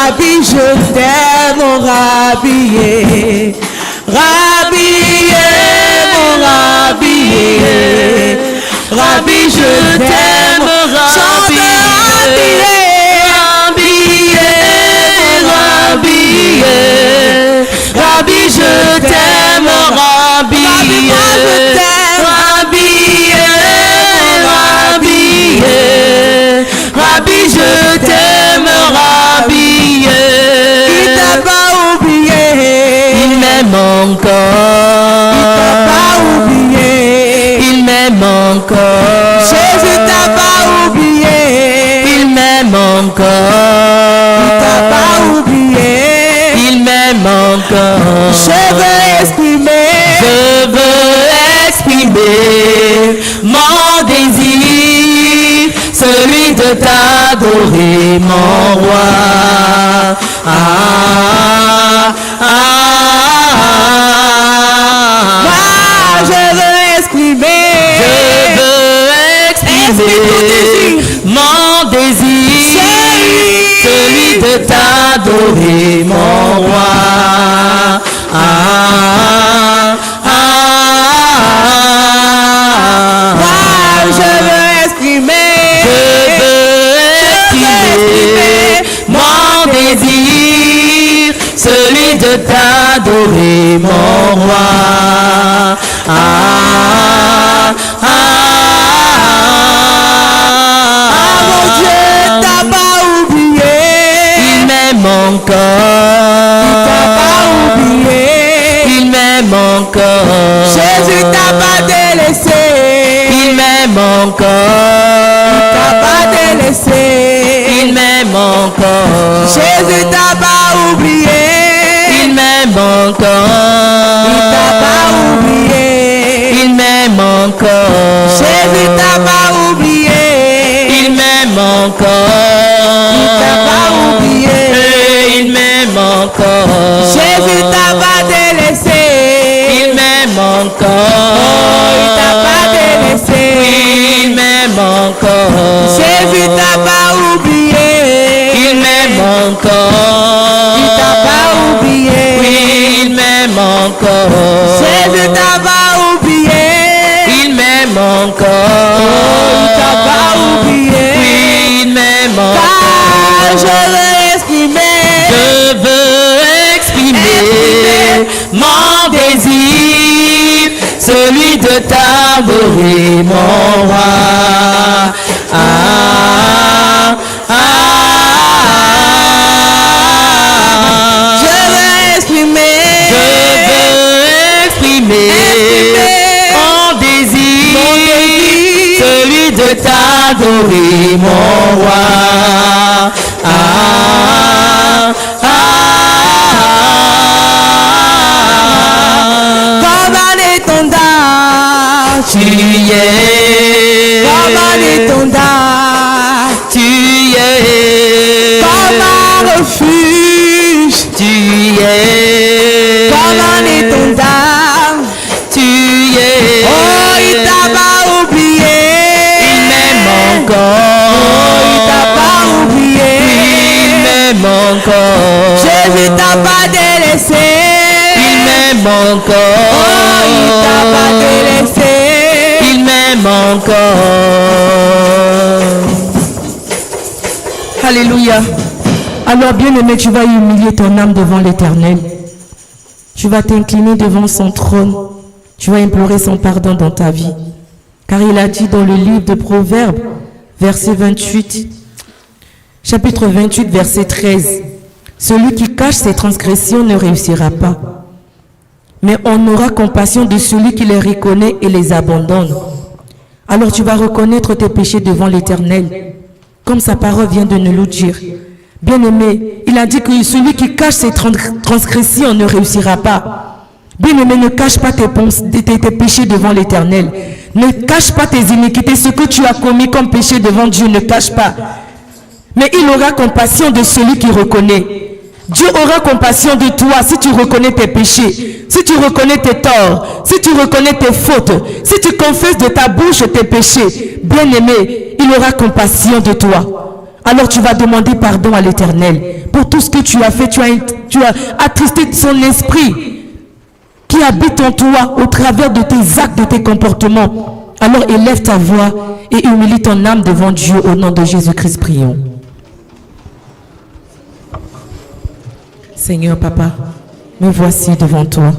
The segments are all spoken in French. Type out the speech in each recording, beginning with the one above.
Rabbi, je t'aime, mon Rabbi. Rabbi, mon Rabbi. Rabbi, je t'aime, Rabbi. Rabbi, je t'aime, Rabbi. Rabbi, je t'aime, Rabbi. Il t'a pas oublié. Il m'aime encore. Il t'a pas oublié. Il m'aime encore. Jésus t'a pas oublié. Il m'aime encore. Il t'a pas oublié. Il m'aime encore. Je veux exprimer mon désir, celui de t'adorer, mon roi. Je veux exprimer mon désir, celui de t'adorer, mon roi. Je veux exprimer mon désir, celui de t'adorer, mon roi. Mon Dieu t'a pas oublié. Il m'aime encore. Il t'a pas oublié. Il m'aime encore. Jésus t'a pas délaissé. Il m'aime encore. Il t'a pas délaissé. Il m'aime encore. Jésus t'a pas oublié. Il m'aime encore. Il t'a pas oublié. Il m'aime encore. Jésus t'a pas oublié. Il m'aime encore. Il t'a pas oublié. Il m'aime encore. Jésus t'a pas délaissé. Il m'aime encore. Il t'a pas délaissé. Il m'aime encore. Jésus t'a pas oublié. Il m'aime encore. Il t'a pas oublié. Il m'aime encore. Jésus t'a pas oublié. Il m'aime encore. Il t'a pas oublié. Il m'aime encore. Je veux exprimer mon désir, celui de t'adorer, mon roi. Je veux exprimer mon désir, celui de t'adorer, mon roi. Tu y es, comme un étendard, tu y es, comme un refuge, tu y es, comme un étendard, tu y es. Oh, il t'a pas oublié, il m'aime encore. Oh, il t'a pas oublié, il m'aime encore. Jésus t'a pas délaissé, il m'aime encore. Oh, il t'a pas délaissé. Il m'aime encore. Alléluia. Alors bien-aimé, tu vas humilier ton âme devant l'Éternel. Tu vas t'incliner devant son trône. Tu vas implorer son pardon dans ta vie. Car il a dit dans le livre de Proverbes, verset 28, chapitre 28, verset 13, celui qui cache ses transgressions ne réussira pas. Mais on aura compassion de celui qui les reconnaît et les abandonne. Alors tu vas reconnaître tes péchés devant l'Éternel, comme sa parole vient de nous le dire. Bien-aimé, il a dit que celui qui cache ses transgressions ne réussira pas. Bien-aimé, ne cache pas tes péchés devant l'Éternel. Ne cache pas tes iniquités, ce que tu as commis comme péché devant Dieu, ne cache pas. Mais il aura compassion de celui qui reconnaît. Dieu aura compassion de toi si tu reconnais tes péchés, si tu reconnais tes torts, si tu reconnais tes fautes, si tu confesses de ta bouche tes péchés. Bien-aimé, il aura compassion de toi. Alors tu vas demander pardon à l'Éternel pour tout ce que tu as fait. Tu as attristé son esprit qui habite en toi au travers de tes actes, de tes comportements. Alors élève ta voix et humilie ton âme devant Dieu. Au nom de Jésus-Christ, prions. Seigneur, Papa, me voici devant toi.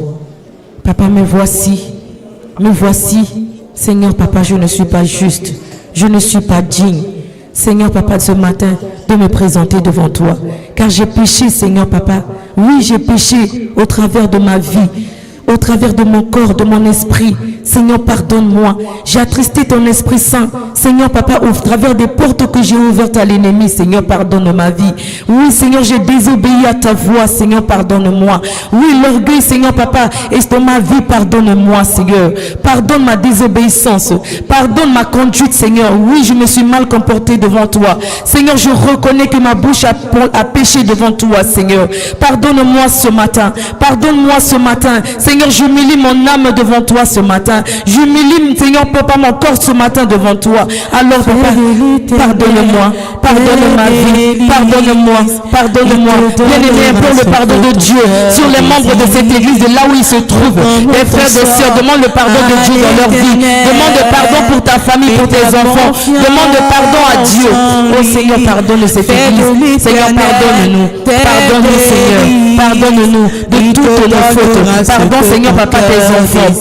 Papa, me voici. Me voici. Seigneur, Papa, je ne suis pas juste. Je ne suis pas digne. Seigneur, Papa, ce matin, de me présenter devant toi. Car j'ai péché, Seigneur, Papa. Oui, j'ai péché au travers de ma vie, au travers de mon corps, de mon esprit. Seigneur, pardonne-moi. J'ai attristé ton Esprit Saint. Seigneur, Papa, au travers des portes que j'ai ouvertes à l'ennemi. Seigneur, pardonne ma vie. Oui, Seigneur, j'ai désobéi à ta voix. Seigneur, pardonne-moi. Oui, l'orgueil, Seigneur, Papa, est dans ma vie. Pardonne-moi, Seigneur. Pardonne ma désobéissance. Pardonne ma conduite, Seigneur. Oui, je me suis mal comporté devant toi. Seigneur, je reconnais que ma bouche a péché devant toi, Seigneur. Pardonne-moi ce matin. Pardonne-moi ce matin. Seigneur, j'humilie mon âme devant toi ce matin. J'humilie, Seigneur, Papa, mon corps ce matin devant toi. Alors, Papa, pardonne-moi. Pardonne ma vie. Pardonne-moi. Pardonne-moi. Bien-aimé, implore le pardon de Dieu sur les membres de cette église, de là où ils se trouvent. Les frères et sœurs, demande le pardon de Dieu dans leur vie. Demande pardon pour ta famille, pour tes enfants. Demande pardon à Dieu. Oh Seigneur, pardonne cette église. Seigneur, pardonne-nous. Pardonne-nous, Seigneur. Pardonne-nous de toutes nos fautes. Pardon, Seigneur, Papa, tes enfants.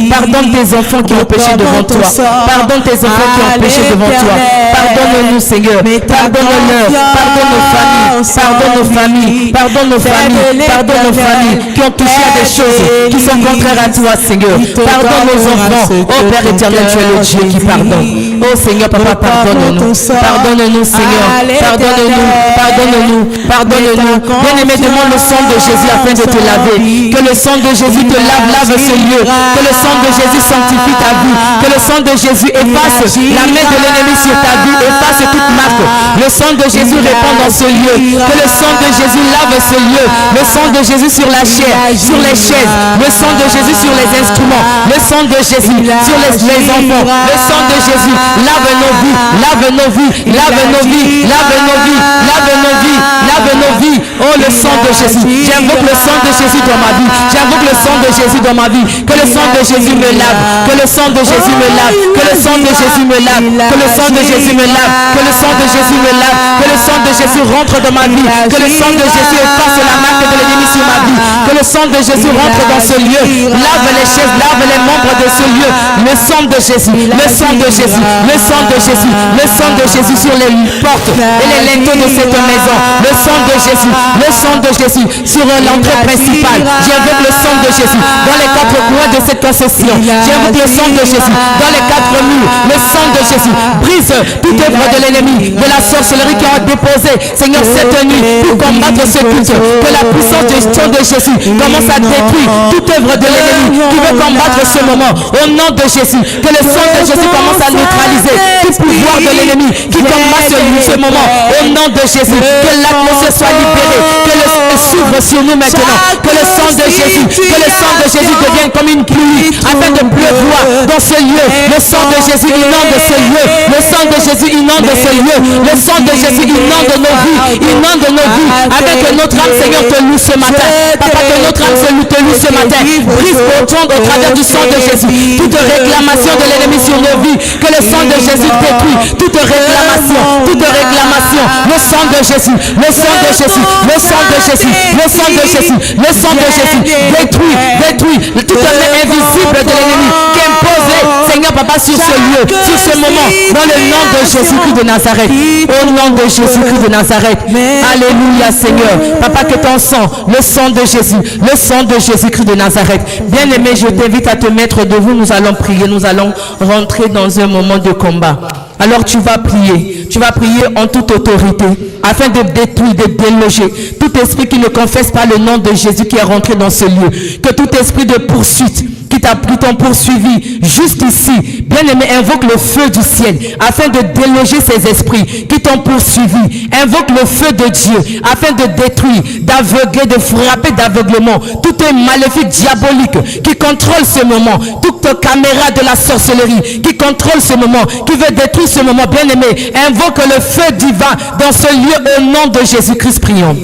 Pardonne tes enfants qui ont péché devant toi. Pardonne tes enfants qui ont péché devant toi. Pardonne-nous, Seigneur. Pardonne-leur. Pardonne nos familles. Pardonne nos familles. Pardonne nos familles. Pardonne nos familles qui ont touché à des choses qui sont contraires à toi, Seigneur. Pardonne nos enfants. Oh Père éternel, tu es le Dieu qui pardonne. Oh Seigneur, Papa, pardonne-nous. Pardonne-nous, Seigneur. Pardonne-nous. Pardonne-nous. Pardonne-nous. Bien-aimé, demande le sang de Jésus afin de te laver. Que le sang de Jésus te lave ce lieu. Que le sang de Jésus sanctifie ta vie. Que le sang de Jésus efface la main de l'ennemi sur ta vie, efface toute marque. Le sang de Jésus répand dans ce lieu. Que le sang de Jésus lave ce lieu. Le sang de Jésus sur la chair, sur les chaises. Le sang de Jésus sur les instruments. Le sang de Jésus sur les enfants. Le sang de Jésus lave nos vies, lave nos vies, lave nos vies, lave nos vies, lave nos vies, lave nos vies. Oh, le sang de Jésus. J'invoque le sang de Jésus dans ma vie. J'invoque le sang de Jésus dans ma vie. Que le sang de Jésus me lave. Que le sang de Jésus me lave. Que le sang de Jésus me lave. Que le sang de Jésus me lave. Que le sang de Jésus me lave. Que le sang de Jésus rentre dans ma vie. Que le sang de Jésus efface la marque de l'ennemi sur ma vie. Que le sang de Jésus rentre dans ce lieu. Lave les chaises, lave les membres de ce lieu. Le sang de Jésus. Le sang de Jésus. Le sang de Jésus. Le sang de Jésus sur les portes et les linteaux de cette maison. Le sang de Jésus. Le sang de Jésus sur l'entrée principale. J'invoque le sang de Jésus dans les quatre coins de cette concession. J'invoque le sang de Jésus dans les quatre murs. Le sang de Jésus brise toute œuvre de l'ennemi, de la sorcellerie qui a déposé, Seigneur, cette nuit pour combattre ce culte. Que la puissance du sang de Jésus commence à détruire toute œuvre de l'ennemi qui veut combattre ce moment. Au nom de Jésus, que le sang de Jésus commence à neutraliser tout pouvoir de l'ennemi qui combat ce moment. Au nom de Jésus, que l'atmosphère soit libérée, que le s'ouvre sur nous maintenant. Que le sang de Jésus, que le sang de Jésus devienne comme une pluie afin de pleuvoir dans ce lieu. Le sang de Jésus inonde ce lieu. Le sang de Jésus inonde ce lieu. Le sang de Jésus inonde nos vies. Inonde nos vies. Avec notre âme, Seigneur, te loue ce matin. Papa, que notre âme te loue ce matin. Brise au travers du sang de Jésus toute réclamation de l'ennemi sur nos vies. Que le sang de Jésus détruit toute réclamation. Toute réclamation. Le sang de Jésus. Le sang de Jésus. Le sang de Jésus. Le sang de Jésus. Le sang de Jésus. Détruit. Détruit toute main invisible de l'ennemi qui est imposée, Seigneur, Papa, sur ce lieu, sur ce moment, dans le nom de Jésus-Christ de Nazareth. Au nom de Jésus-Christ de Nazareth. Alléluia, Seigneur. Papa, que ton sang, le sang de Jésus, le sang de Jésus-Christ de Nazareth. Bien-aimé, je t'invite à te mettre debout. Nous allons prier. Nous allons rentrer dans un moment de combat. Alors tu vas prier en toute autorité afin de détruire, de déloger tout esprit qui ne confesse pas le nom de Jésus qui est rentré dans ce lieu. Que tout esprit de poursuite qui t'ont poursuivi jusqu'ici, bien-aimé, invoque le feu du ciel afin de déloger ces esprits qui t'ont poursuivi. Invoque le feu de Dieu afin de détruire, d'aveugler, de frapper d'aveuglement tout un maléfique diabolique qui contrôle ce moment, toute caméra de la sorcellerie qui contrôle ce moment, qui veut détruire ce moment. Bien-aimé, invoque le feu divin dans ce lieu au nom de Jésus-Christ. Prions.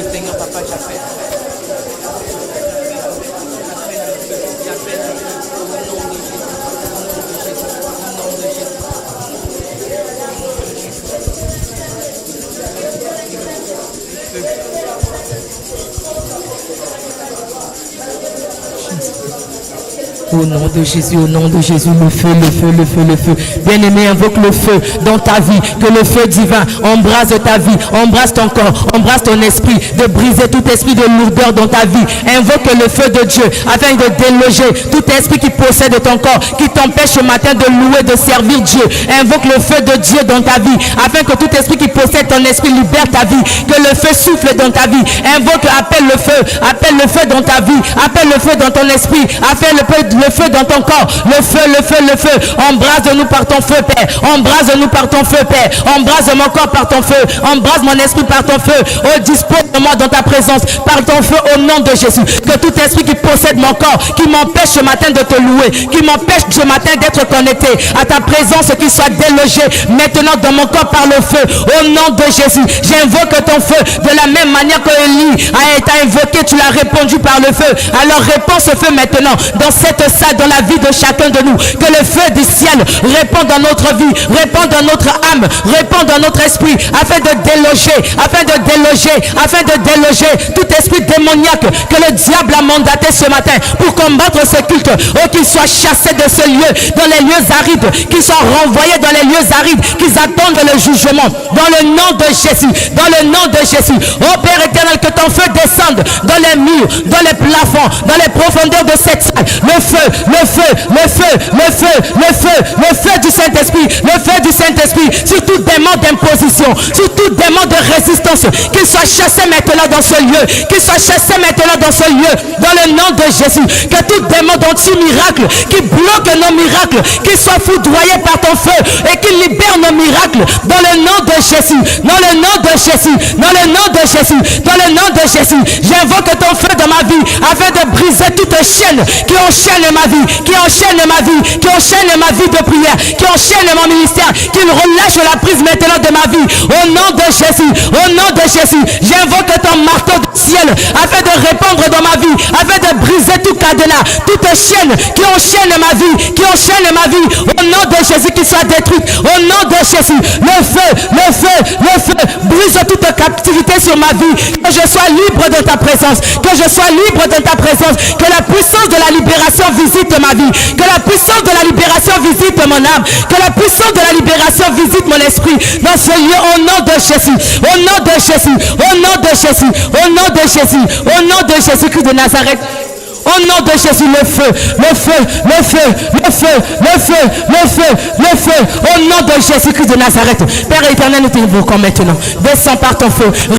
Seigneur, papa, j'appelle. Au nom de Jésus, au nom de Jésus, le feu, le feu, le feu, le feu. Bien-aimé, invoque le feu dans ta vie, que le feu divin embrase ta vie, embrase ton corps, embrase ton esprit, de briser tout esprit de lourdeur dans ta vie. Invoque le feu de Dieu afin de déloger tout esprit qui possède ton corps, qui t'empêche ce matin de louer, de servir Dieu. Invoque le feu de Dieu dans ta vie afin que tout esprit qui possède ton esprit libère ta vie, que le feu souffle dans ta vie. Invoque, appelle le feu dans ta vie, appelle le feu dans ton esprit, appelle le feu dans ton corps, le feu, le feu, le feu. Embrase-nous par ton feu, Père. Embrase-nous par ton feu, Père. Embrase mon corps par ton feu. Embrase mon esprit par ton feu. Oh, dispose-moi dans ta présence par ton feu au nom de Jésus. Que tout esprit qui possède mon corps, qui m'empêche ce matin de te louer, qui m'empêche ce matin d'être connecté à ta présence, qu'il soit délogé maintenant dans mon corps par le feu. Au nom de Jésus, j'invoque ton feu de la même manière que Élie a été invoqué, tu l'as répondu par le feu. Alors réponds ce feu maintenant dans cette salle, dans la vie de chacun de nous. Que le feu du ciel répand dans notre vie, répand dans notre âme, répand dans notre esprit, afin de déloger tout esprit démoniaque que le diable a mandaté ce matin pour combattre ce culte. Oh, qu'il soit chassé de ce lieu, dans les lieux arides, qu'il soit renvoyé dans les lieux arides, qu'ils attendent le jugement. Dans le nom de Jésus, dans le nom de Jésus. Oh Père éternel, que ton feu descende dans les murs, dans les plafonds, dans les profondeurs de cette salle. Le feu, le feu, le feu, le feu, le feu, le feu du Saint-Esprit, le feu du Saint-Esprit, sur tout démon d'imposition, sur tout démon de résistance, qu'il soit chassé maintenant dans ce lieu, qu'il soit chassé maintenant dans ce lieu, dans le nom de Jésus. Que tout démon d'anti-miracle qui bloque nos miracles, qu'il soit foudroyé par ton feu et qu'il libère nos miracles, dans le nom de Jésus, dans le nom de Jésus, dans le nom de Jésus, dans le nom de Jésus. J'invoque ton feu dans ma vie afin de briser toute chaîne qui enchaîne ma vie, qui enchaîne ma vie, qui enchaîne ma vie de prière, qui enchaîne mon ministère, qu'il relâche la prise maintenant de ma vie. Au nom de Jésus, au nom de Jésus, j'invoque ton marteau du ciel afin de répandre dans ma vie, afin de briser tout cadenas, toute chaîne qui enchaîne ma vie, qui enchaîne ma vie. Au nom de Jésus, qu'il soit détruite. Au nom de Jésus, le feu, le feu, le feu, brise toute captivité sur ma vie. Que je sois libre de ta présence, que je sois libre de ta présence, que la puissance de la libération visite ma vie, que la puissance de la libération visite mon âme, que la puissance de la libération visite mon esprit dans ce lieu au nom de Jésus, au nom de Jésus, au nom de Jésus, au nom de Jésus, au nom de Jésus-Christ de Nazareth. Au nom de Jésus, le feu, le feu, le feu, le feu, le feu, le feu, le feu, au nom de Jésus-Christ de Nazareth. Père éternel, nous t'invoquons maintenant. Descends par ton feu.